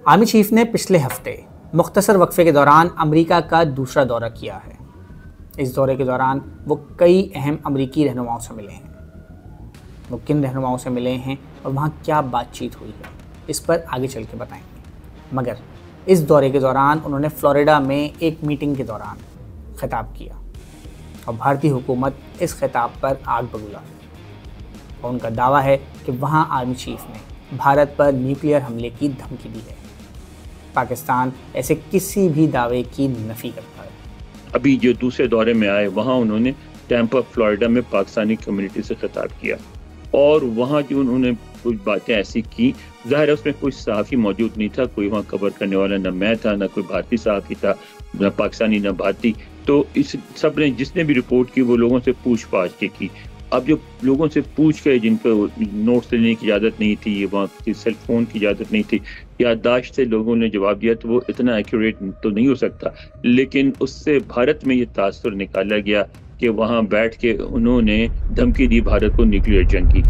Army chief نے پچھلے ہفتے مختصر وقفے کے دوران امریکہ کا دوسرا دورہ کیا ہے۔ اس دورے کے دوران وہ کئی اہم امریکی رہنماؤں سے ملے ہیں۔ وہ کن رہنماؤں سے ملے ہیں اور وہاں کیا بات چیت ہوئی ہے، اس پر آگے چل کے بتائیں گے۔ مگر اس دورے کے دوران انہوں نے فلوریڈا میں ایک میٹنگ کے دوران خطاب کیا اور بھارتی حکومت اس خطاب پر آگ بگولا اور ان کا دعویٰ ہے کہ وہاں آرمی چیف نے بھارت پر نیوکلیئر حملے کی دھمکی دی ہے۔ پاکستان ایسے کسی بھی دعوے کی نفی کرتا ہے۔ ابھی جو دوسرے دورے میں آئے وہاں انہوں نے ٹیمپا فلوریڈا میں پاکستانی کمیونٹی سے خطاب کیا اور وہاں جو انہوں نے کچھ باتیں ایسی کی، ظاہر ہے اس میں کوئی صحافی موجود نہیں تھا، کوئی وہاں کور کرنے والا نہ میں تھا، نہ کوئی بھارتی صحافی تھا، نہ پاکستانی نہ بھارتی، تو اس سب نے جس نے بھی رپورٹ کی وہ لوگوں سے پوچھ پاچھ کے کی۔ اب جو لوگوں سے پوچھ کے جن کو نوٹس لینے کی اجازت نہیں تھی، وہاں کسی سیل فون کی اجازت نہیں تھی، یادداشت سے لوگوں نے جواب دیا، تو وہ اتنا ایکوریٹ تو نہیں ہو سکتا، لیکن اس سے بھارت میں یہ تاثر نکالا گیا کہ وہاں بیٹھ کے انہوں نے دھمکی دی بھارت کو نیوکلیئر جنگ کی۔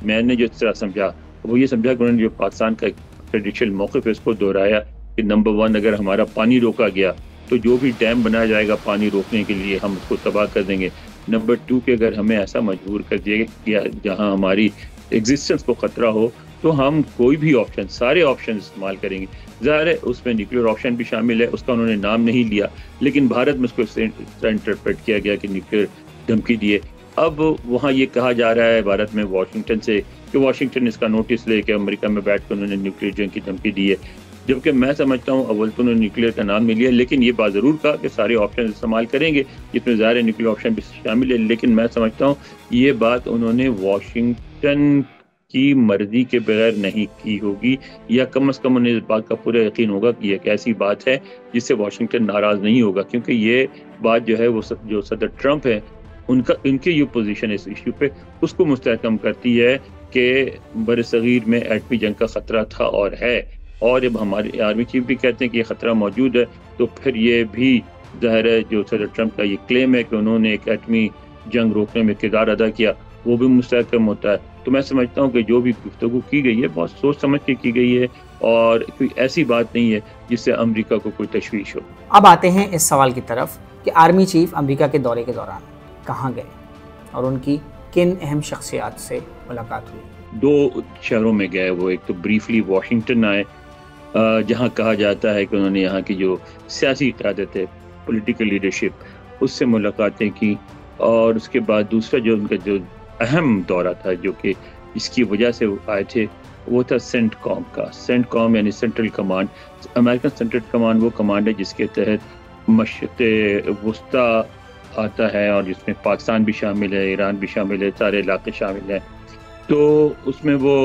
میں نے جو اس طرح سمجھا وہ یہ سمجھا کہ انہوں نے جو پاکستان کا ٹریڈیشنل موقف ہے اس کو دہرایا کہ نمبر 1 اگر ہمارا پانی روکا گیا تو جو بھی ڈیم بنایا جائے گا پانی روکنے کے لیے ہم اس کو تباہ کر دیں گے۔ نمبر 2 کہ اگر ہمیں ایسا مجبور کر دیا گیا جہاں ہماری ایگزسٹنس کو خطرہ ہو تو ہم کوئی بھی آپشن، سارے آپشن استعمال کریں گے۔ ظاہر ہے اس میں نیوکلیئر آپشن بھی شامل ہے، اس کا انہوں نے نام نہیں لیا، لیکن بھارت میں اس کو انٹرپریٹ کیا گیا کہ نیوکلیئر دھمکی دیے۔ اب وہاں یہ کہا جا رہا ہے بھارت میں واشنگٹن سے کہ واشنگٹن اس کا نوٹس لے کے امریکہ میں بیٹھ کے انہوں نے نیوکلیئر جنگ کی دھمکی دی ہے، جبکہ میں سمجھتا ہوں اول تو انہوں نے نیوکلیئر کا نام نہیں لیا، لیکن یہ بات ضرور کہا کہ سارے آپشن استعمال کریں گے، جس میں ظاہر نیوکلیئر آپشن بھی شامل ہے، لیکن میں سمجھتا ہوں یہ بات انہوں نے واشنگٹن کی مرضی کے بغیر نہیں کی ہوگی، یا کم از کم انہیں اس بات کا پورا یقین ہوگا کہ یہ ایک ایسی بات ہے جس سے واشنگٹن ناراض نہیں ہوگا، کیونکہ یہ بات جو ہے وہ جو صدر ٹرمپ ہے ان کی یہ پوزیشن اس ایشو پہ اس کو مستحکم کرتی ہے کہ برصغیر میں ایٹمی جنگ کا خطرہ تھا اور ہے، اور جب ہمارے آرمی چیف بھی کہتے ہیں کہ یہ خطرہ موجود ہے تو پھر یہ بھی ظاہر ہے جو صدر ٹرمپ کا یہ کلیم ہے کہ انہوں نے ایک ایٹمی جنگ روکنے میں کردار ادا کیا وہ بھی مستحکم ہوتا ہے۔ تو میں سمجھتا ہوں کہ جو بھی گفتگو کی گئی ہے بہت سوچ سمجھ کے کی گئی ہے اور کوئی ایسی بات نہیں ہے جس سے امریکہ کو کوئی تشویش ہو۔ اب آتے ہیں اس سوال کی طرف کہ آرمی چیف امریکہ کے دورے کے دوران کہاں گئے اور ان کی کن اہم شخصیات سے ملاقات ہوئی۔ 2 شہروں میں گئے وہ، ایک تو بریفلی واشنگٹن آئے جہاں کہا جاتا ہے کہ انہوں نے یہاں کی جو سیاسی قیادت ہے، پولیٹیکل لیڈرشپ، اس سے ملاقاتیں کی، اور اس کے بعد دوسرا جو ان کا جو اہم دورہ تھا جو کہ اس کی وجہ سے آئے تھے وہ تھا سینٹ کام کا۔ سینٹ کام یعنی central command, American central command وہ کمانڈ ہے جس کے تحت مشرق وسطیٰ آتا ہے اور جس میں پاکستان بھی شامل ہے، ایران بھی شامل ہے، سارے علاقے شامل ہیں۔ تو اس میں وہ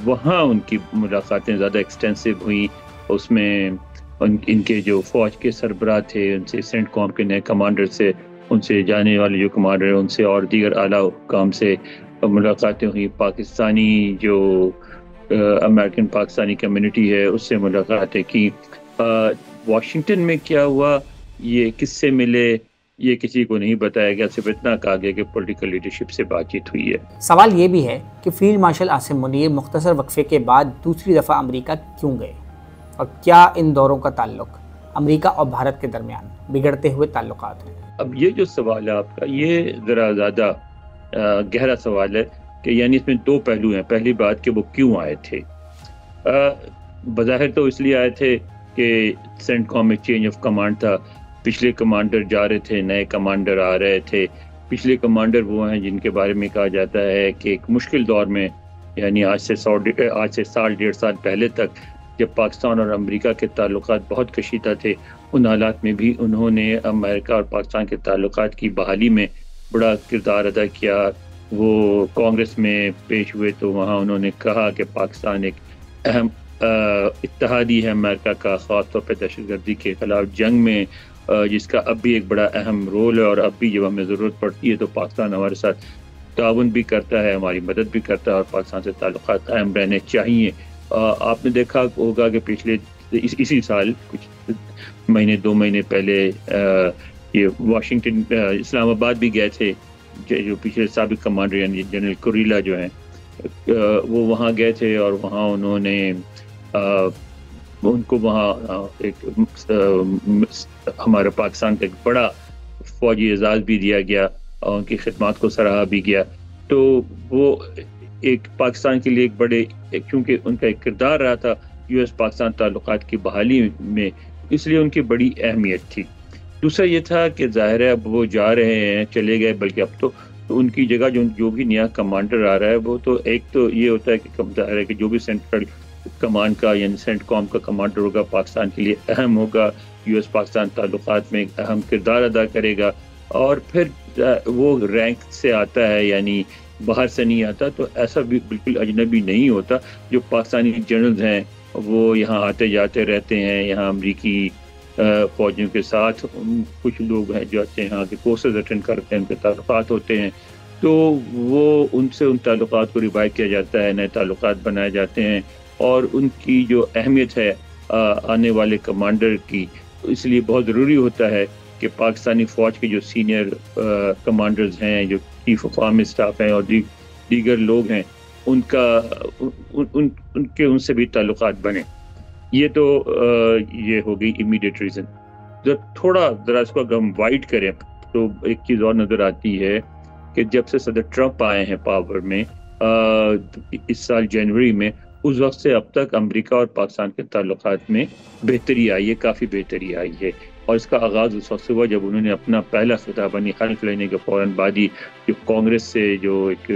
وہاں ان کی ملاقاتیں زیادہ ایکسٹینسو ہوئیں، اس میں ان کے جو فوج کے سربراہ تھے ان سے، سینٹ کام کے نئے کمانڈر سے، ان سے جانے والے جو کمانڈر ہیں ان سے، اور دیگر اعلیٰ حکام سے ملاقاتیں ہوئیں۔ پاکستانی جو امریکن پاکستانی کمیونٹی ہے اس سے ملاقاتیں کی۔ واشنگٹن میں کیا ہوا، یہ کس سے ملے، یہ کسی کو نہیں بتایا گیا، صرف اتنا کہا گیا کہ پولیٹیکل لیڈرشپ سے بات چیت ہوئی ہے۔ سوال یہ بھی ہے کہ فیلڈ مارشل عاصم منیر مختصر وقفے کے بعد دوسری دفعہ امریکہ کیوں گئے، اور کیا ان دوروں کا تعلق امریکہ اور بھارت کے درمیان بگڑتے ہوئے تعلقات ہیں۔ اب یہ جو سوال ہے آپ کا یہ ذرا زیادہ گہرا سوال ہے کہ یعنی اس میں 2 پہلو ہیں۔ پہلی بات کہ وہ کیوں آئے تھے، بظاہر تو اس لیے آئے تھے کہ سینٹ کام میں چینج آف کمانڈ تھا، پچھلے کمانڈر جا رہے تھے، نئے کمانڈر آ رہے تھے۔ پچھلے کمانڈر وہ ہیں جن کے بارے میں کہا جاتا ہے کہ ایک مشکل دور میں، یعنی آج سے 1.5 سال پہلے تک جب پاکستان اور امریکہ کے تعلقات بہت کشیدہ تھے، ان حالات میں بھی انہوں نے امریکہ اور پاکستان کے تعلقات کی بحالی میں بڑا کردار ادا کیا۔ وہ کانگریس میں پیش ہوئے تو وہاں انہوں نے کہا کہ پاکستان ایک اہم اتحادی ہے امریکہ کا، خاص طور پہ دہشت گردی کے خلاف جنگ میں، جس کا اب بھی ایک بڑا اہم رول ہے، اور اب بھی جب ہمیں ضرورت پڑتی ہے تو پاکستان ہمارے ساتھ تعاون بھی کرتا ہے، ہماری مدد بھی کرتا ہے، اور پاکستان سے تعلقات قائم رہنے چاہیے۔ آپ نے دیکھا ہوگا کہ پچھلے اسی سال کچھ مہینے 2 مہینے پہلے یہ واشنگٹن اسلام آباد بھی گئے تھے جو پچھلے سابق کمانڈر یعنی جنرل کوریلا جو ہیں وہ وہاں گئے تھے، اور وہاں انہوں نے ان کو وہاں ایک ہمارے پاکستان کا ایک بڑا فوجی اعزاز بھی دیا گیا اور ان کی خدمات کو سراہا بھی گیا. تو وہ ایک پاکستان کے لیے ایک بڑے، کیونکہ ان کا ایک کردار رہا تھا یو ایس پاکستان تعلقات کی بحالی میں، اس لیے ان کی بڑی اہمیت تھی. دوسرا یہ تھا کہ ظاہر ہے اب وہ جا رہے ہیں، چلے گئے، بلکہ اب تو ان کی جگہ جو بھی نیا کمانڈر آ رہا ہے وہ تو ایک تو یہ ہوتا ہے کہ ظاہر ہے کہ جو بھی سینٹرل کمان کا یعنی سینٹ کام کا کمانڈر ہوگا پاکستان کے لیے اہم ہوگا، یو ایس پاکستان تعلقات میں ایک اہم کردار ادا کرے گا. اور پھر وہ رینک سے آتا ہے، یعنی باہر سے نہیں آتا، تو ایسا بھی بالکل اجنبی نہیں ہوتا. جو پاکستانی جنرلز ہیں وہ یہاں آتے جاتے رہتے ہیں، یہاں امریکی فوجیوں کے ساتھ کچھ لوگ ہیں جو آتے ہیں یہاں کے کورسز اٹینڈ کرتے ہیں، ان کے تعلقات ہوتے ہیں، تو وہ ان سے ان تعلقات کو ریوائو کیا جاتا ہے، نئے تعلقات بنائے جاتے ہیں. اور ان کی جو اہمیت ہے آنے والے کمانڈر کی، اس لیے بہت ضروری ہوتا ہے کہ پاکستانی فوج کے جو سینئر کمانڈرز ہیں، جو چیف آف آرمی اسٹاف ہیں اور دیگر لوگ ہیں، ان سے بھی تعلقات بنے. یہ تو یہ ہو گئی امیڈیٹ ریزن. تھوڑا ذرا اس کو اگر ہم وائڈ کریں تو ایک چیز اور نظر آتی ہے کہ جب سے صدر ٹرمپ آئے ہیں پاور میں اس سال جنوری میں، اس وقت سے اب تک امریکہ اور پاکستان کے تعلقات میں بہتری آئی ہے، کافی بہتری آئی ہے. اور اس کا آغاز اس وقت سے ہوا جب انہوں نے اپنا پہلا خطاب حلف لینے کے فوراً بعد ہی جو کانگریس سے جو ایک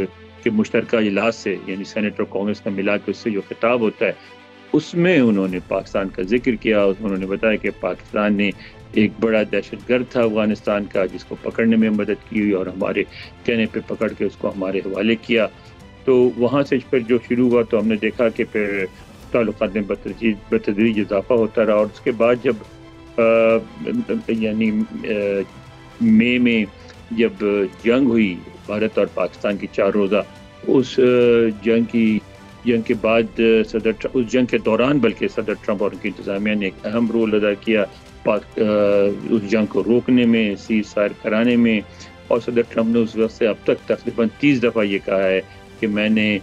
مشترکہ اجلاس سے یعنی سینیٹ اور کانگریس کا ملا کے اس سے جو خطاب ہوتا ہے، اس میں انہوں نے پاکستان کا ذکر کیا. انہوں نے بتایا کہ پاکستان نے ایک بڑا دہشت گرد تھا افغانستان کا، جس کو پکڑنے میں مدد کی اور ہمارے کہنے پہ پکڑ کے اس کو ہمارے حوالے کیا. تو وہاں سے پھر جو شروع ہوا تو ہم نے دیکھا کہ پھر تعلقات میں بتدریج اضافہ ہوتا رہا. اور اس کے بعد جب یعنی مئی میں جب جنگ ہوئی بھارت اور پاکستان کی 4 روزہ، اس جنگ کے بعد اس جنگ کے دوران بلکہ صدر ٹرمپ اور ان کی انتظامیہ نے ایک اہم رول ادا کیا اس جنگ کو روکنے میں، سیز فائر کرانے میں. اور صدر ٹرمپ نے اس وقت سے اب تک تقریباً 30 دفعہ یہ کہا ہے کہ میں نے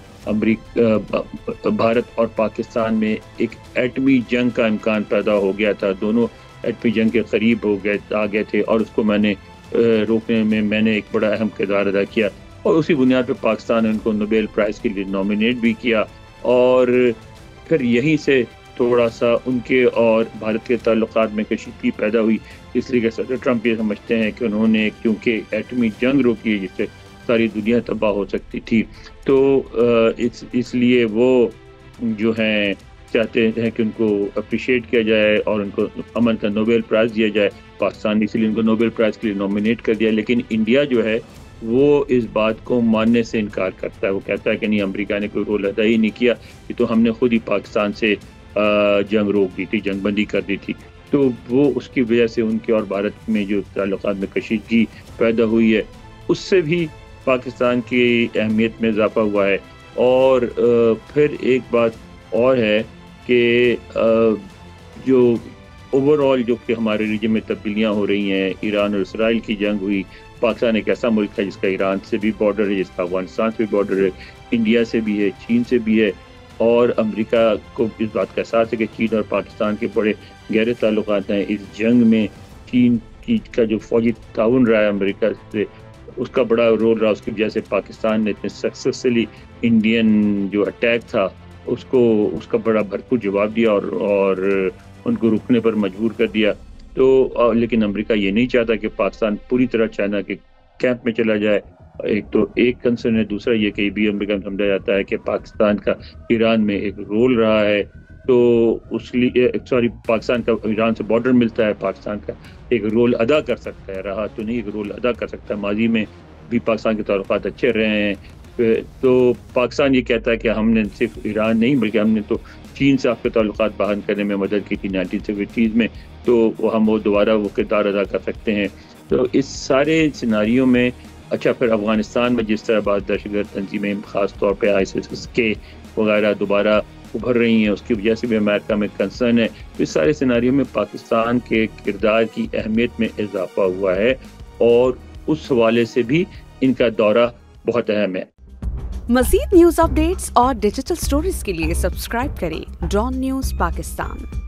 بھارت اور پاکستان میں ایک ایٹمی جنگ کا امکان پیدا ہو گیا تھا، دونوں ایٹمی جنگ کے قریب آ گئے تھے، اور اس کو میں نے روکنے میں میں نے ایک بڑا اہم کردار ادا کیا. اور اسی بنیاد پہ پاکستان نے ان کو نوبیل پرائز کے لیے نامینیٹ بھی کیا. اور پھر یہیں سے تھوڑا سا ان کے اور بھارت کے تعلقات میں کشیدگی پیدا ہوئی، اس لیے کہ صدر ٹرمپ یہ سمجھتے ہیں کہ انہوں نے کیونکہ ایٹمی جنگ روکی ہے جس سے ساری دنیا تباہ ہو سکتی تھی، تو اس لیے وہ جو ہیں چاہتے ہیں کہ ان کو اپریشیٹ کیا جائے اور ان کو امن کا نوبیل پرائز دیا جائے. پاکستان نے اسی لیے ان کو نوبیل پرائز کے لیے نامینیٹ کر دیا. لیکن انڈیا جو ہے وہ اس بات کو ماننے سے انکار کرتا ہے. وہ کہتا ہے کہ نہیں، امریکہ نے کوئی رول ادا ہی نہیں کیا، یہ تو ہم نے خود ہی پاکستان سے جنگ روک دی تھی، جنگ بندی کر دی تھی. تو وہ اس کی وجہ سے ان کے اور بھارت میں جو تعلقات میں کشیدگی پیدا ہوئی ہے، اس سے بھی پاکستان کی اہمیت میں اضافہ ہوا ہے. اور پھر ایک بات اور ہے کہ جو اوور آل جو کہ ہمارے ریجن میں تبدیلیاں ہو رہی ہیں، ایران اور اسرائیل کی جنگ ہوئی، پاکستان ایک ایسا ملک ہے جس کا ایران سے بھی بارڈر ہے، جس کا افغانستان سے بھی بارڈر ہے، انڈیا سے بھی ہے، چین سے بھی ہے. اور امریکہ کو اس بات کا احساس ہے کہ چین اور پاکستان کے بڑے گہرے تعلقات ہیں. اس جنگ میں چین کا جو فوجی تعاون رہا ہے امریکہ سے، اس کا بڑا رول رہا. اس کی وجہ سے پاکستان نے اتنے سکسیسفلی انڈین جو اٹیک تھا اس کا بڑا بھرپور جواب دیا اور ان کو رکنے پر مجبور کر دیا. تو لیکن امریکہ یہ نہیں چاہتا کہ پاکستان پوری طرح چائنا کے کیمپ میں چلا جائے. ایک کنسرن ہے. دوسرا یہ کہ بھی امریکہ میں سمجھا جاتا ہے کہ پاکستان کا ایران میں ایک رول رہا ہے، تو اس لیے پاکستان کا ایران سے بارڈر ملتا ہے، پاکستان کا ایک رول ادا کر سکتا ہے. رہا تو نہیں، ایک رول ادا کر سکتا ہے. ماضی میں بھی پاکستان کے تعلقات اچھے رہے ہیں. تو پاکستان یہ کہتا ہے کہ ہم نے صرف ایران نہیں بلکہ ہم نے تو چین سے آپ کے تعلقات بحال کرنے میں مدد کی تھی 1970 میں، تو ہم وہ دوبارہ وہ کردار ادا کر سکتے ہیں. تو اس سارے سیناریوں میں اچھا پھر افغانستان میں جس طرح بعض دہشت گرد تنظیمیں خاص طور پہ ISIS کے وغیرہ دوبارہ ابھر رہی ہیں، اس کی وجہ سے بھی امریکہ میں کنسرن ہے. اس سارے سیناریوں میں پاکستان کے کردار کی اہمیت میں اضافہ ہوا ہے، اور اس حوالے سے بھی ان کا دورہ بہت اہم ہے۔ مزید نیوز اپڈیٹس اور ڈیجیٹل سٹوریز کے لیے سبسکرائب کریں ڈان نیوز پاکستان۔